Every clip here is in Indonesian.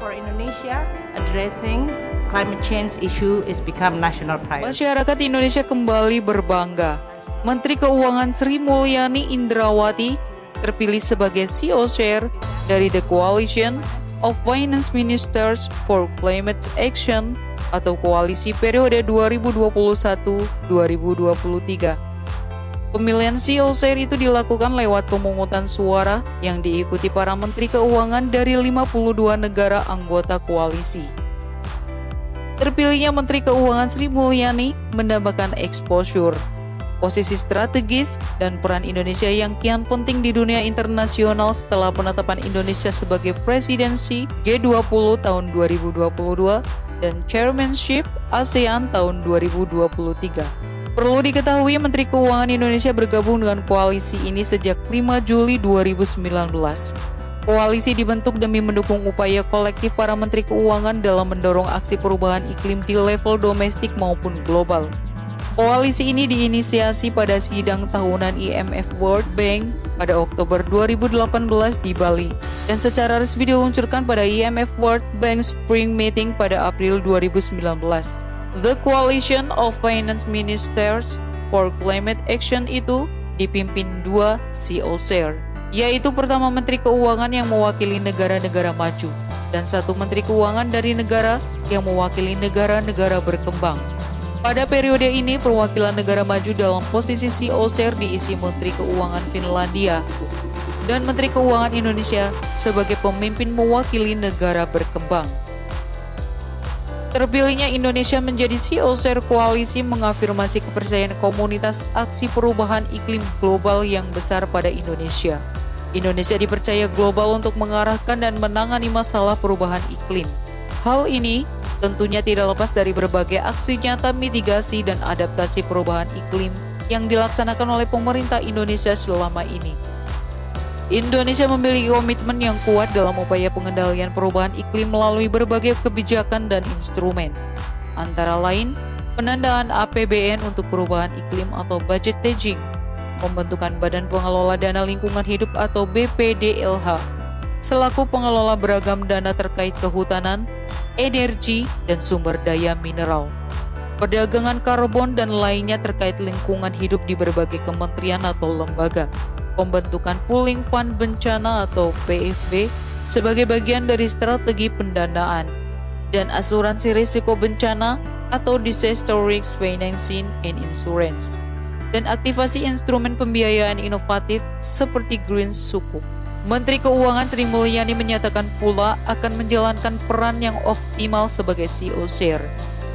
For Indonesia, addressing climate change issue is become national priority. Masyarakat Indonesia kembali berbangga. Menteri Keuangan Sri Mulyani Indrawati terpilih sebagai CEO Chair dari The Coalition of Finance Ministers for Climate Action atau koalisi periode 2021-2023. Pemilihan CEO Chair itu dilakukan lewat pemungutan suara yang diikuti para menteri keuangan dari 52 negara anggota koalisi. Terpilihnya Menteri Keuangan Sri Mulyani mendambakan exposure, posisi strategis, dan peran Indonesia yang kian penting di dunia internasional setelah penetapan Indonesia sebagai presidensi G20 tahun 2022 dan chairmanship ASEAN tahun 2023. Perlu diketahui Menteri Keuangan Indonesia bergabung dengan koalisi ini sejak 5 Juli 2019. Koalisi dibentuk demi mendukung upaya kolektif para Menteri Keuangan dalam mendorong aksi perubahan iklim di level domestik maupun global. Koalisi ini diinisiasi pada sidang tahunan IMF World Bank pada Oktober 2018 di Bali dan secara resmi diluncurkan pada IMF World Bank Spring Meeting pada April 2019. The Coalition of Finance Ministers for Climate Action itu dipimpin dua CEO Chair, yaitu pertama Menteri Keuangan yang mewakili negara-negara maju dan satu Menteri Keuangan dari negara yang mewakili negara-negara berkembang. Pada periode ini, perwakilan negara maju dalam posisi CEO Chair diisi Menteri Keuangan Finlandia dan Menteri Keuangan Indonesia sebagai pemimpin mewakili negara berkembang. Terpilihnya Indonesia menjadi CEO Chair koalisi mengafirmasi kepercayaan komunitas aksi perubahan iklim global yang besar pada Indonesia. Indonesia dipercaya global untuk mengarahkan dan menangani masalah perubahan iklim. Hal ini tentunya tidak lepas dari berbagai aksi nyata mitigasi dan adaptasi perubahan iklim yang dilaksanakan oleh pemerintah Indonesia selama ini. Indonesia memiliki komitmen yang kuat dalam upaya pengendalian perubahan iklim melalui berbagai kebijakan dan instrumen. Antara lain, penandaan APBN untuk perubahan iklim atau budgeting, pembentukan Badan Pengelola Dana Lingkungan Hidup atau BPDLH, selaku pengelola beragam dana terkait kehutanan, energi, dan sumber daya mineral, perdagangan karbon dan lainnya terkait lingkungan hidup di berbagai kementerian atau lembaga, pembentukan Pooling Fund Bencana atau PFB sebagai bagian dari strategi pendanaan, dan asuransi risiko bencana atau Disaster Risk Financing and Insurance, dan aktivasi instrumen pembiayaan inovatif seperti Green Sukuk. Menteri Keuangan Sri Mulyani menyatakan pula akan menjalankan peran yang optimal sebagai CEO Chair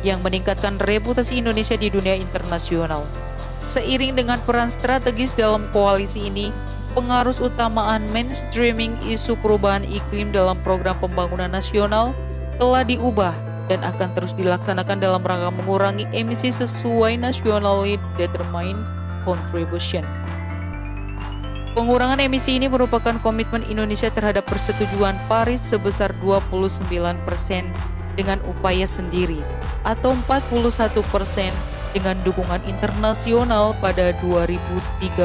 yang meningkatkan reputasi Indonesia di dunia internasional. Seiring dengan peran strategis dalam koalisi ini, pengarus utamaan mainstreaming isu perubahan iklim dalam program pembangunan nasional telah diubah dan akan terus dilaksanakan dalam rangka mengurangi emisi sesuai nationally determined contribution. Pengurangan emisi ini merupakan komitmen Indonesia terhadap persetujuan Paris sebesar 29% dengan upaya sendiri atau 41% dengan dukungan internasional pada 2030.